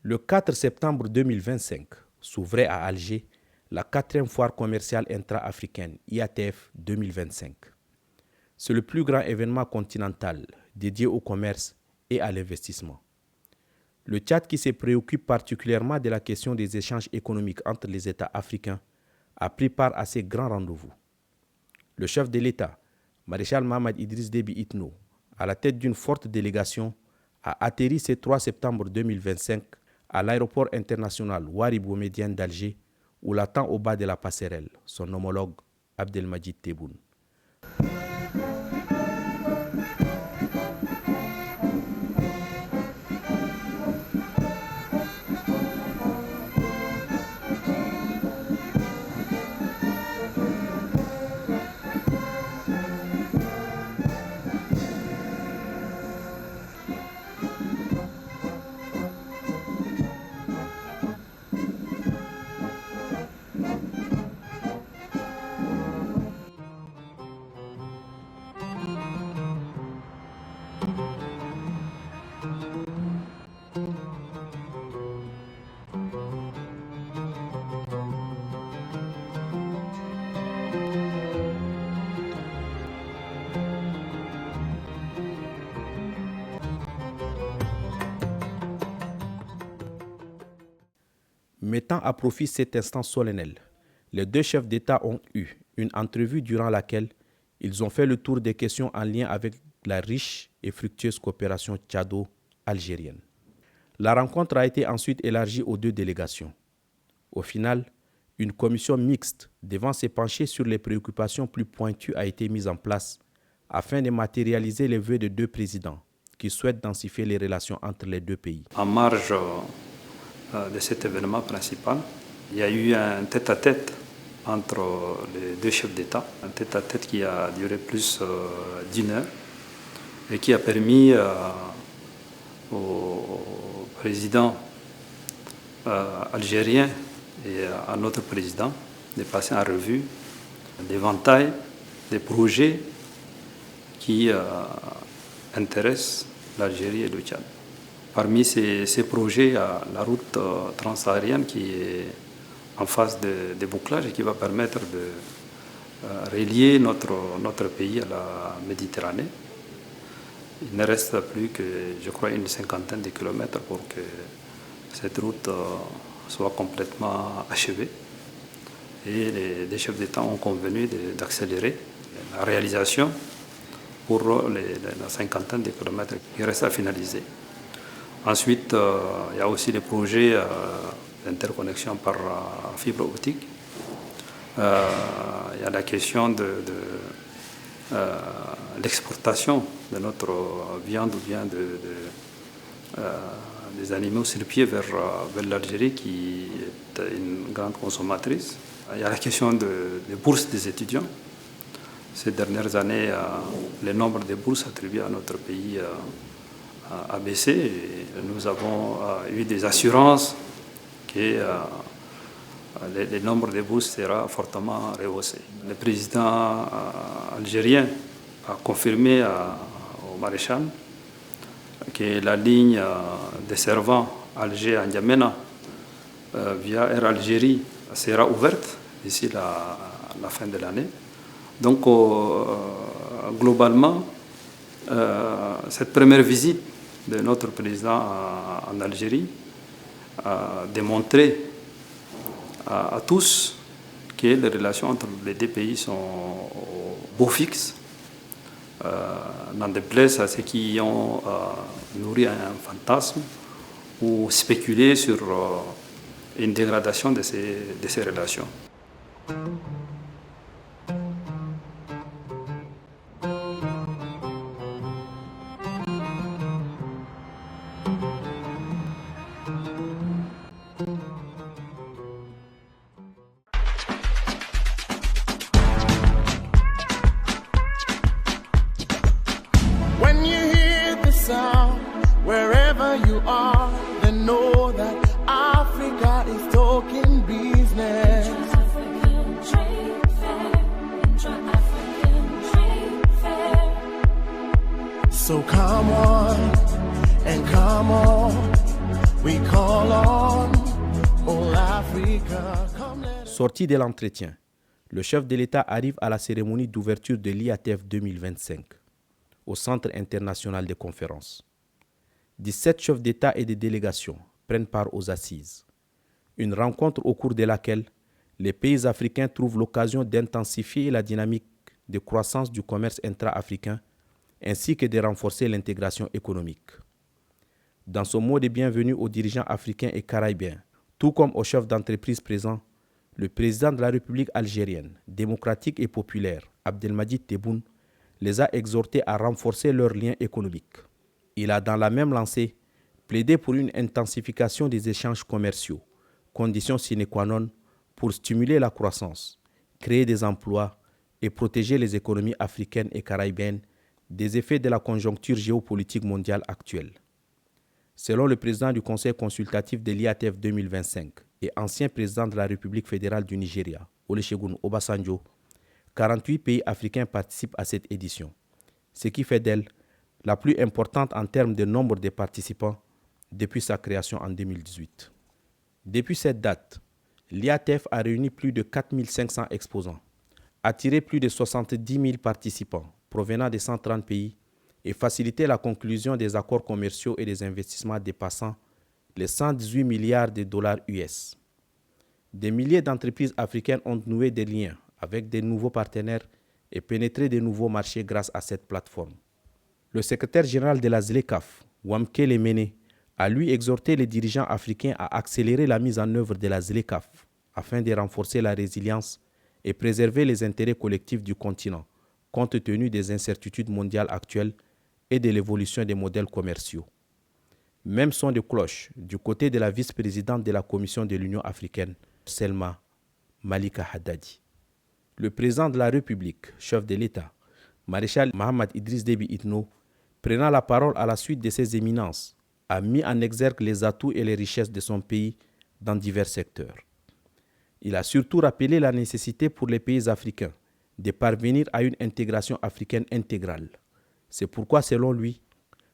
Le 4 septembre 2025 s'ouvrait à Alger la 4e foire commerciale intra-africaine IATF 2025. C'est le plus grand événement continental dédié au commerce et à l'investissement. Le Tchad, qui se préoccupe particulièrement de la question des échanges économiques entre les États africains, a pris part à ces grands rendez-vous. Le chef de l'État, maréchal Mohamed Idriss Déby Itno, à la tête d'une forte délégation, a atterri ce 3 septembre 2025 à l'aéroport international Ouari Boumedienne d'Alger, où l'attend au bas de la passerelle son homologue Abdelmajid Tebboune. Mettant à profit cet instant solennel, les deux chefs d'État ont eu une entrevue durant laquelle ils ont fait le tour des questions en lien avec la riche et fructueuse coopération tchado-algérienne. La rencontre a été ensuite élargie aux deux délégations. Au final, une commission mixte devant se pencher sur les préoccupations plus pointues a été mise en place afin de matérialiser les vœux de deux présidents qui souhaitent densifier les relations entre les deux pays. En marge de cet événement principal, il y a eu un tête-à-tête entre les deux chefs d'État, un tête-à-tête qui a duré plus d'1 heure et qui a permis au président algérien et à notre président de passer en revue l'éventail des projets qui intéressent l'Algérie et le Tchad. Parmi ces projets, il y a la route transsaharienne qui est en phase de bouclage et qui va permettre de relier notre pays à la Méditerranée. Il ne reste plus que, je crois, une 50aine de kilomètres pour que cette route soit complètement achevée. Et les chefs d'État ont convenu d'accélérer la réalisation pour la 50aine de kilomètres qui reste à finaliser. Ensuite, il y a aussi les projets d'interconnexion par fibre optique. Il y a la question de l'exportation de notre viande ou bien des animaux sur pied vers l'Algérie, qui est une grande consommatrice. Il y a la question des bourses des étudiants. Ces dernières années, le nombre de bourses attribuées à notre pays a baissé. Et nous avons eu des assurances que le nombre de bourses sera fortement rehaussé. Le président algérien a confirmé au maréchal que la ligne desservant Alger à N'Djamena via Air Algérie sera ouverte d'ici la fin de l'année. Donc, globalement, cette première visite de notre président en Algérie a démontré à tous que les relations entre les deux pays sont au beau fixe, n'en déplaise à ceux qui ont nourri un fantasme ou spéculé sur une dégradation de ces relations. So come on and come on, we call on all Africa. Sorti de l'entretien, le chef de l'État arrive à la cérémonie d'ouverture de l'IATF 2025 au Centre international de conférences. 17 chefs d'État et de délégations prennent part aux assises. Une rencontre au cours de laquelle les pays africains trouvent l'occasion d'intensifier la dynamique de croissance du commerce intra-africain ainsi que de renforcer l'intégration économique. Dans son mot de bienvenue aux dirigeants africains et caribéens, tout comme aux chefs d'entreprise présents, le président de la République algérienne, démocratique et populaire, Abdelmadjid Tebboune, les a exhortés à renforcer leurs liens économiques. Il a dans la même lancée plaidé pour une intensification des échanges commerciaux, condition sine qua non pour stimuler la croissance, créer des emplois et protéger les économies africaines et caribéennes des effets de la conjoncture géopolitique mondiale actuelle. Selon le président du Conseil consultatif de l'IATF 2025 et ancien président de la République fédérale du Nigeria, Olusegun Obasanjo, 48 pays africains participent à cette édition, ce qui fait d'elle la plus importante en termes de nombre de participants depuis sa création en 2018. Depuis cette date, l'IATF a réuni plus de 4500 exposants, attiré plus de 70 000 participants provenant de 130 pays et facilité la conclusion des accords commerciaux et des investissements dépassant les 118 milliards de dollars US. Des milliers d'entreprises africaines ont noué des liens avec de nouveaux partenaires et pénétré de nouveaux marchés grâce à cette plateforme. Le secrétaire général de la ZLECAf, Wamkele Mene, a lui exhorté les dirigeants africains à accélérer la mise en œuvre de la ZLECAf afin de renforcer la résilience et préserver les intérêts collectifs du continent, compte tenu des incertitudes mondiales actuelles et de l'évolution des modèles commerciaux. Même son de cloche du côté de la vice-présidente de la Commission de l'Union africaine, Selma Malika Haddadi. Le président de la République, chef de l'État, maréchal Mohamed Idriss Déby Itno, prenant la parole à la suite de ses éminences, a mis en exergue les atouts et les richesses de son pays dans divers secteurs. Il a surtout rappelé la nécessité pour les pays africains de parvenir à une intégration africaine intégrale. C'est pourquoi, selon lui,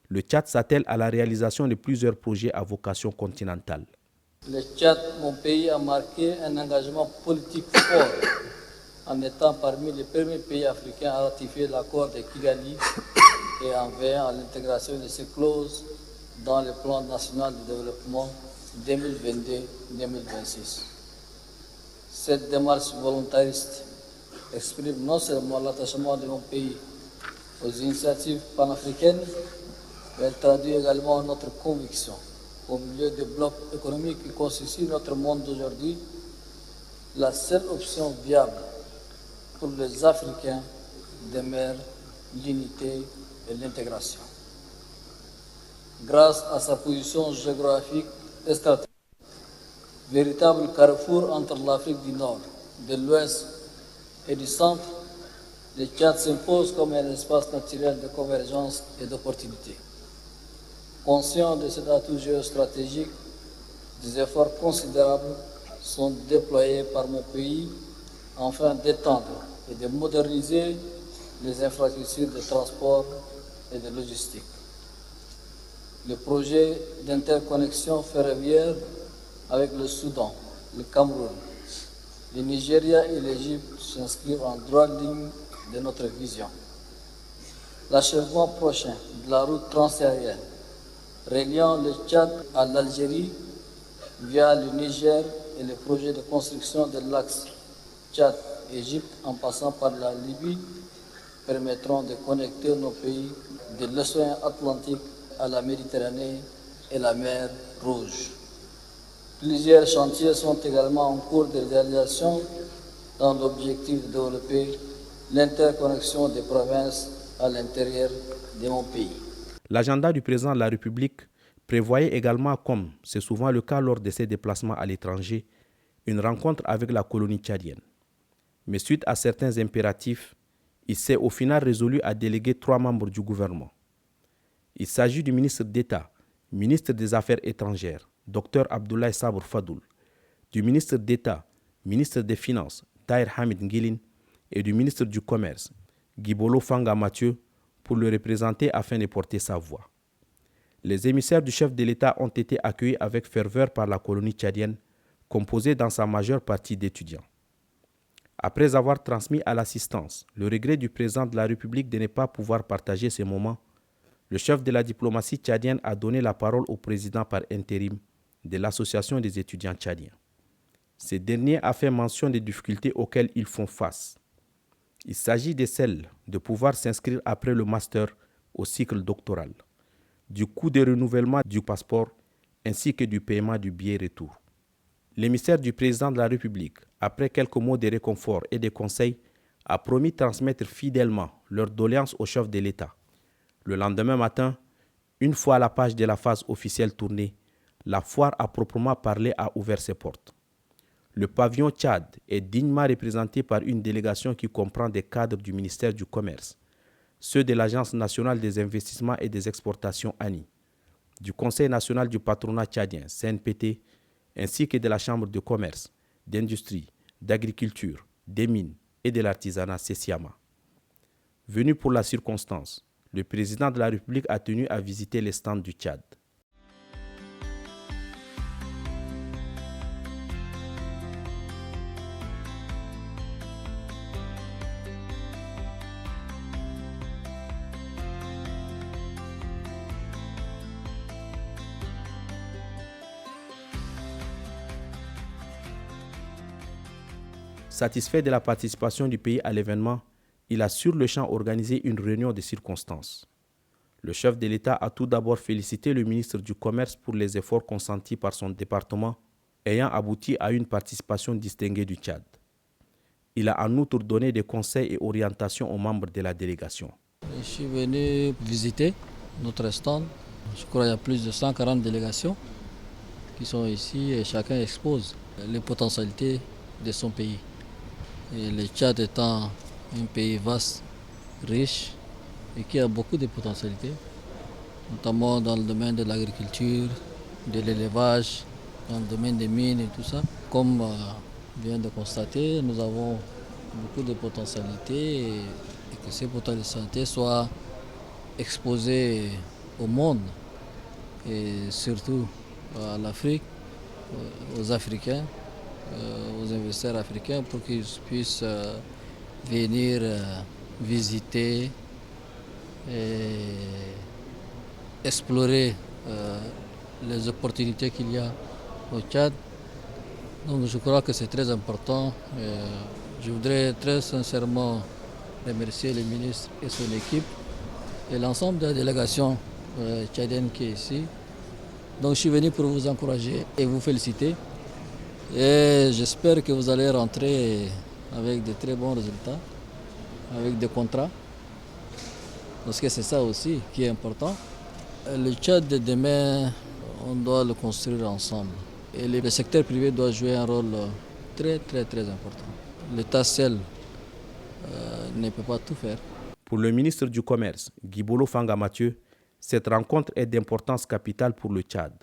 le Tchad s'attelle à la réalisation de plusieurs projets à vocation continentale. Le Tchad, mon pays, a marqué un engagement politique fort en étant parmi les premiers pays africains à ratifier l'accord de Kigali et en veillant à l'intégration de ces clauses dans le plan national de développement 2022-2026. Cette démarche volontariste exprime non seulement l'attachement de mon pays aux initiatives panafricaines, mais elle traduit également notre conviction au milieu des blocs économiques qui constituent notre monde d'aujourd'hui, la seule option viable pour les Africains demeure l'unité et l'intégration. Grâce à sa position géographique et stratégique, véritable carrefour entre l'Afrique du Nord, de l'Ouest et du Centre, le Tchad s'impose comme un espace naturel de convergence et d'opportunités. Conscient de cet atout géostratégique, des efforts considérables sont déployés par mon pays afin d'étendre et de moderniser les infrastructures de transport et de logistique. Le projet d'interconnexion ferroviaire avec le Soudan, le Cameroun, le Nigeria et l'Égypte s'inscrivent en droite ligne de notre vision. L'achèvement prochain de la route transaérienne reliant le Tchad à l'Algérie via le Niger et le projet de construction de l'axe Tchad-Égypte en passant par la Libye permettront de connecter nos pays de l'océan Atlantique à la Méditerranée et la mer Rouge. Plusieurs chantiers sont également en cours de réalisation dans l'objectif de développer l'interconnexion des provinces à l'intérieur de mon pays. L'agenda du président de la République prévoyait également, comme c'est souvent le cas lors de ses déplacements à l'étranger, une rencontre avec la colonie tchadienne. Mais suite à certains impératifs, il s'est au final résolu à déléguer 3 membres du gouvernement. Il s'agit du ministre d'État, ministre des Affaires étrangères, Dr Abdoulaye Sabour Fadoul, du ministre d'État, ministre des Finances, Tahir Hamid Ngilin, et du ministre du Commerce, Guibolo Fanga Mathieu, pour le représenter afin de porter sa voix. Les émissaires du chef de l'État ont été accueillis avec ferveur par la colonie tchadienne, composée dans sa majeure partie d'étudiants. Après avoir transmis à l'assistance le regret du président de la République de ne pas pouvoir partager ces moments, le chef de la diplomatie tchadienne a donné la parole au président par intérim de l'Association des étudiants tchadiens. Ce dernier a fait mention des difficultés auxquelles ils font face. Il s'agit de celles de pouvoir s'inscrire après le master au cycle doctoral, du coût de renouvellement du passeport ainsi que du paiement du billet retour. L'émissaire du président de la République, après quelques mots de réconfort et de conseils, a promis de transmettre fidèlement leurs doléances au chef de l'État. Le lendemain matin, une fois la page de la phase officielle tournée, la foire à proprement parler a ouvert ses portes. Le pavillon Tchad est dignement représenté par une délégation qui comprend des cadres du ministère du Commerce, ceux de l'Agence nationale des investissements et des exportations ANI, du Conseil national du patronat tchadien CNPT, ainsi que de la Chambre de commerce, d'industrie, d'agriculture, des mines et de l'artisanat CESIAMA. Venu pour la circonstance, le président de la République a tenu à visiter les stands du Tchad. Satisfait de la participation du pays à l'événement, il a sur le champ organisé une réunion de circonstances. Le chef de l'État a tout d'abord félicité le ministre du Commerce pour les efforts consentis par son département, ayant abouti à une participation distinguée du Tchad. Il a en outre donné des conseils et orientations aux membres de la délégation. Je suis venu visiter notre stand. Je crois qu'il y a plus de 140 délégations qui sont ici et chacun expose les potentialités de son pays. Et le Tchad étant un pays vaste, riche et qui a beaucoup de potentialités, notamment dans le domaine de l'agriculture, de l'élevage, dans le domaine des mines et tout ça. Comme vient de constater, nous avons beaucoup de potentialités et que ces potentialités soient exposées au monde et surtout à l'Afrique, aux Africains, aux investisseurs africains pour qu'ils puissent venir visiter et explorer les opportunités qu'il y a au Tchad. Donc je crois que c'est très important. Je voudrais très sincèrement remercier le ministre et son équipe et l'ensemble de la délégation tchadienne qui est ici. Donc je suis venu pour vous encourager et vous féliciter. Et j'espère que vous allez rentrer avec de très bons résultats, avec des contrats, parce que c'est ça aussi qui est important. Le Tchad de demain, on doit le construire ensemble. Et le secteur privé doit jouer un rôle très important. L'État seul ne peut pas tout faire. Pour le ministre du Commerce, Guibolo Fanga Mathieu, cette rencontre est d'importance capitale pour le Tchad,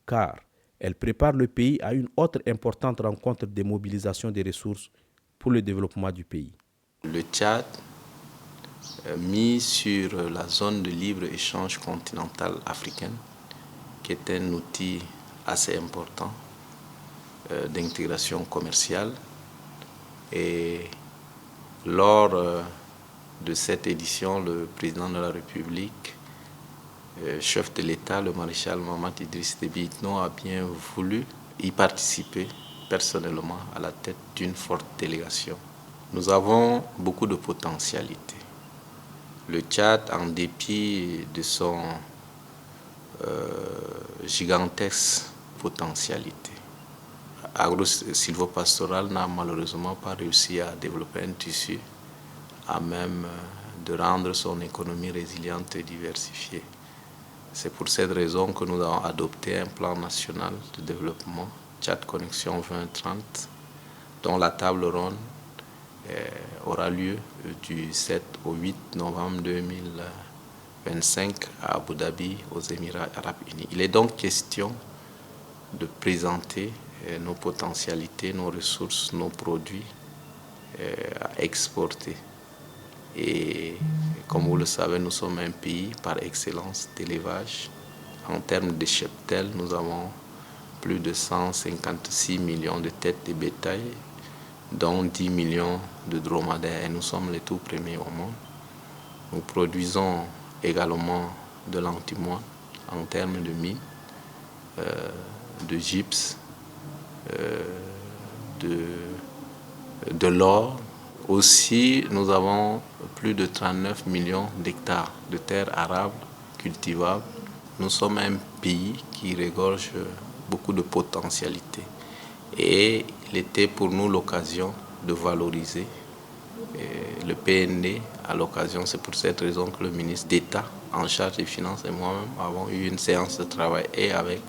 car elle prépare le pays à une autre importante rencontre de mobilisation des ressources pour le développement du pays. Le Tchad, mis sur la zone de libre-échange continentale africaine, qui est un outil assez important d'intégration commerciale. Et lors de cette édition, le président de la République, chef de l'État, le maréchal Mahamat Idriss Déby Itno, a bien voulu y participer personnellement à la tête d'une forte délégation. Nous avons beaucoup de potentialités. Le Tchad, en dépit de son gigantesque potentialité agro-silvopastoral, n'a malheureusement pas réussi à développer un tissu à même de rendre son économie résiliente et diversifiée. C'est pour cette raison que nous avons adopté un plan national de développement, Tchad Connexion 2030, dont la table ronde aura lieu du 7 au 8 novembre 2025 à Abu Dhabi, aux Émirats arabes unis. Il est donc question de présenter nos potentialités, nos ressources, nos produits à exporter. Et comme vous le savez, nous sommes un pays par excellence d'élevage. En termes de cheptel, nous avons plus de 156 millions de têtes de bétail, dont 10 millions de dromadaires. Et nous sommes les tout premiers au monde. Nous produisons également de l'antimoine en termes de mines, de gypse, de l'or. Aussi, nous avons plus de 39 millions d'hectares de terres arables cultivables. Nous sommes un pays qui regorge beaucoup de potentialités. Et il était pour nous l'occasion de valoriser le PND à l'occasion. C'est pour cette raison que le ministre d'État en charge des Finances et moi-même avons eu une séance de travail et avec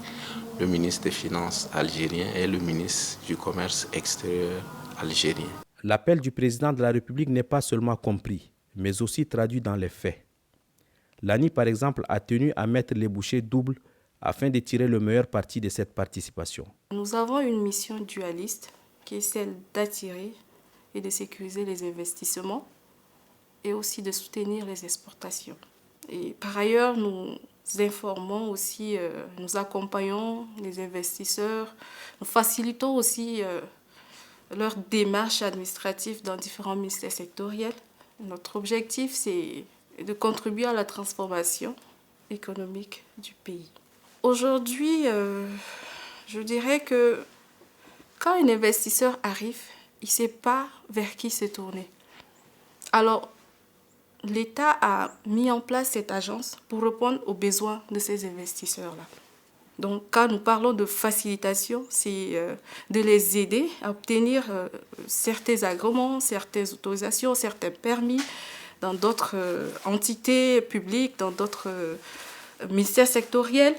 le ministre des Finances algérien et le ministre du Commerce extérieur algérien. L'appel du président de la République n'est pas seulement compris, mais aussi traduit dans les faits. L'ANI, par exemple, a tenu à mettre les bouchées doubles afin de tirer le meilleur parti de cette participation. Nous avons une mission dualiste qui est celle d'attirer et de sécuriser les investissements et aussi de soutenir les exportations. Et par ailleurs, nous informons aussi, nous accompagnons les investisseurs, nous facilitons aussi leur démarche administrative dans différents ministères sectoriels. Notre objectif, c'est de contribuer à la transformation économique du pays. Aujourd'hui, je dirais que quand un investisseur arrive, il ne sait pas vers qui se tourner. Alors, l'État a mis en place cette agence pour répondre aux besoins de ces investisseurs-là. Donc, quand nous parlons de facilitation, c'est de les aider à obtenir certains agréments, certaines autorisations, certains permis dans d'autres entités publiques, dans d'autres ministères sectoriels,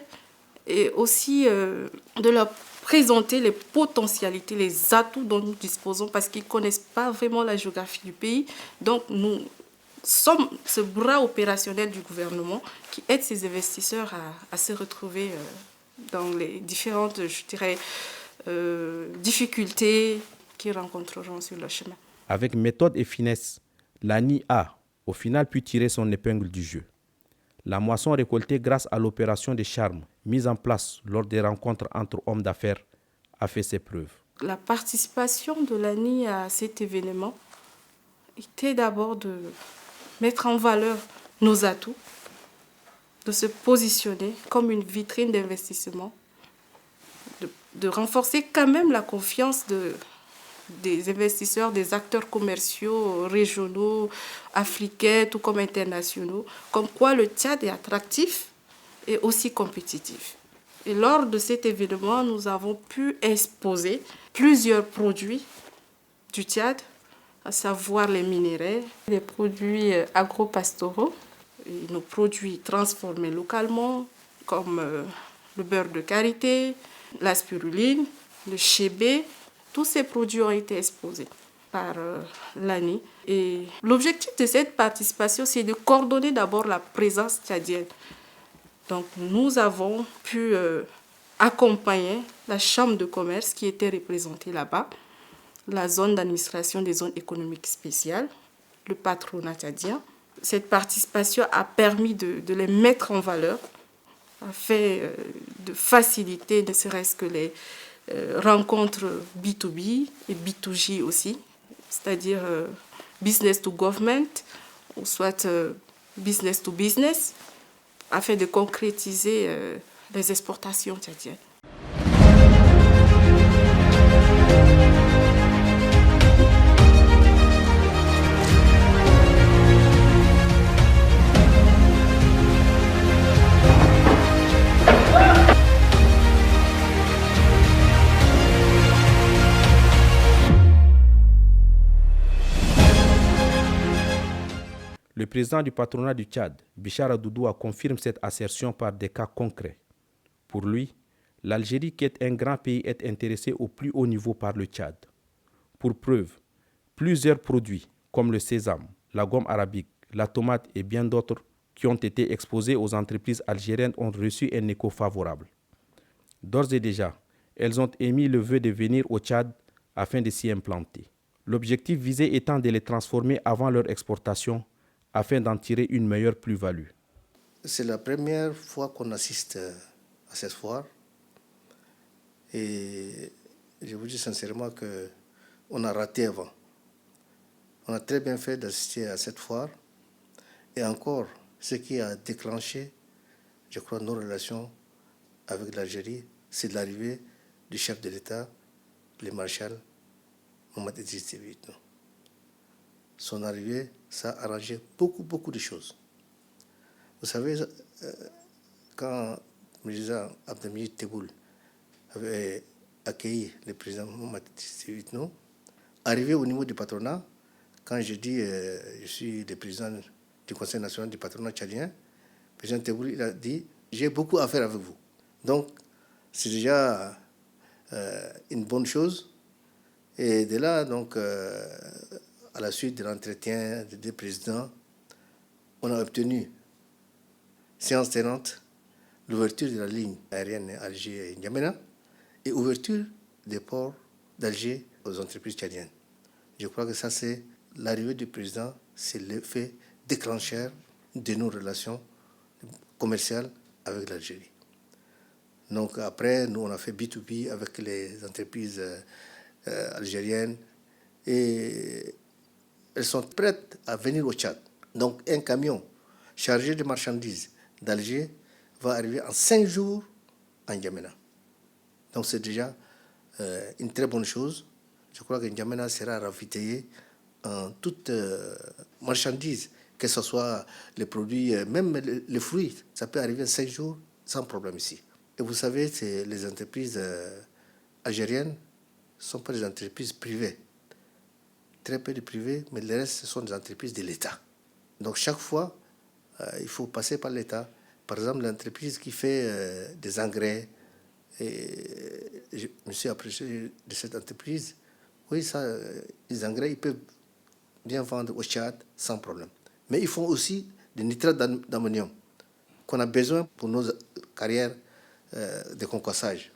et aussi de leur présenter les potentialités, les atouts dont nous disposons, parce qu'ils ne connaissent pas vraiment la géographie du pays. Donc, nous sommes ce bras opérationnel du gouvernement qui aide ces investisseurs à se retrouver dans les différentes, je dirais, difficultés qu'ils rencontreront sur leur chemin. Avec méthode et finesse, l'ANI a, au final, pu tirer son épingle du jeu. La moisson récoltée grâce à l'opération de charme mise en place lors des rencontres entre hommes d'affaires a fait ses preuves. La participation de l'ANI à cet événement était d'abord de mettre en valeur nos atouts, de se positionner comme une vitrine d'investissement, de renforcer quand même la confiance des investisseurs, des acteurs commerciaux régionaux, africains, tout comme internationaux, comme quoi le Tchad est attractif et aussi compétitif. Et lors de cet événement, nous avons pu exposer plusieurs produits du Tchad, à savoir les minerais, les produits agro-pastoraux, et nos produits transformés localement, comme le beurre de karité, la spiruline, le chébé. Tous ces produits ont été exposés par l'ANI. Et l'objectif de cette participation, c'est de coordonner d'abord la présence tchadienne. Donc, nous avons pu accompagner la Chambre de commerce qui était représentée là-bas, la zone d'administration des zones économiques spéciales, le patronat tchadien. Cette participation a permis de les mettre en valeur afin de faciliter ne serait-ce que les rencontres B2B et B2G aussi, c'est-à-dire business to government ou soit business to business, afin de concrétiser les exportations tchadiennes. Le président du patronat du Tchad, Bichara Doudou, confirme cette assertion par des cas concrets. Pour lui, l'Algérie, qui est un grand pays, est intéressée au plus haut niveau par le Tchad. Pour preuve, plusieurs produits comme le sésame, la gomme arabique, la tomate et bien d'autres qui ont été exposés aux entreprises algériennes ont reçu un écho favorable. D'ores et déjà, elles ont émis le vœu de venir au Tchad afin de s'y implanter. L'objectif visé étant de les transformer avant leur exportation afin d'en tirer une meilleure plus-value. C'est la première fois qu'on assiste à cette foire. Et je vous dis sincèrement qu'on a raté avant. On a très bien fait d'assister à cette foire. Et encore, ce qui a déclenché, je crois, nos relations avec l'Algérie, c'est l'arrivée du chef de l'État, le maréchal Mohamed Idriss Déby Itno. Son arrivée, ça a arrangé beaucoup de choses. Vous savez, quand le président Abdelhamid Tebboune avait accueilli le président Mohamed Idriss Déby Itno, arrivé au niveau du patronat, quand je dis je suis le président du Conseil national du patronat tchadien, le président Tebboune il a dit j'ai beaucoup à faire avec vous. Donc, c'est déjà une bonne chose. Et de là, donc, à la suite de l'entretien des deux présidents, on a obtenu, séance tenante, l'ouverture de la ligne aérienne Alger et N'Djamena et ouverture des ports d'Alger aux entreprises tchadiennes. Je crois que ça, c'est l'arrivée du président, c'est l'effet déclencheur de nos relations commerciales avec l'Algérie. Donc après, nous, on a fait B2B avec les entreprises algériennes et elles sont prêtes à venir au Tchad. Donc un camion chargé de marchandises d'Alger va arriver en 5 jours en N'Djamena. Donc c'est déjà une très bonne chose. Je crois que N'Djamena sera ravitaillé en toute marchandise, que ce soit les produits, même les fruits. Ça peut arriver en 5 jours sans problème ici. Et vous savez, les entreprises algériennes ne sont pas des entreprises privées. Très peu de privés, mais le reste, ce sont des entreprises de l'État. Donc chaque fois, il faut passer par l'État. Par exemple, l'entreprise qui fait des engrais, et je me suis approché de cette entreprise. Oui, ça, les engrais, ils peuvent bien vendre au Tchad sans problème. Mais ils font aussi des nitrates d'ammonium qu'on a besoin pour nos carrières de concassage.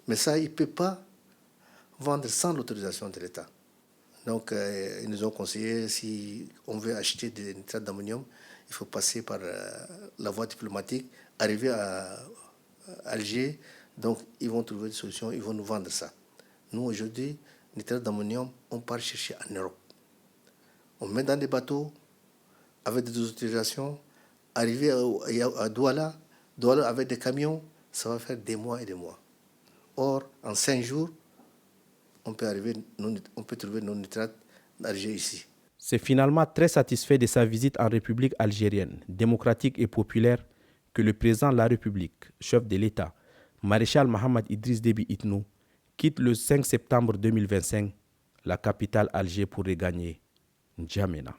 Mais ça, ils ne peuvent pas vendre sans l'autorisation de l'État. Donc, ils nous ont conseillé, si on veut acheter des nitrates d'ammonium, il faut passer par la voie diplomatique, arriver à Alger. Donc, ils vont trouver des solutions, ils vont nous vendre ça. Nous, aujourd'hui, nitrates d'ammonium, on part chercher en Europe. On met dans des bateaux avec des autorisations, arriver à Douala avec des camions, ça va faire des mois et des mois. Or, en 5 jours, on peut trouver nos nitrates d'Alger ici. C'est finalement très satisfait de sa visite en République algérienne, démocratique et populaire, que le président de la République, chef de l'État, maréchal Mohamed Idriss Déby Itno, quitte le 5 septembre 2025 la capitale Alger pour regagner N'Djamena.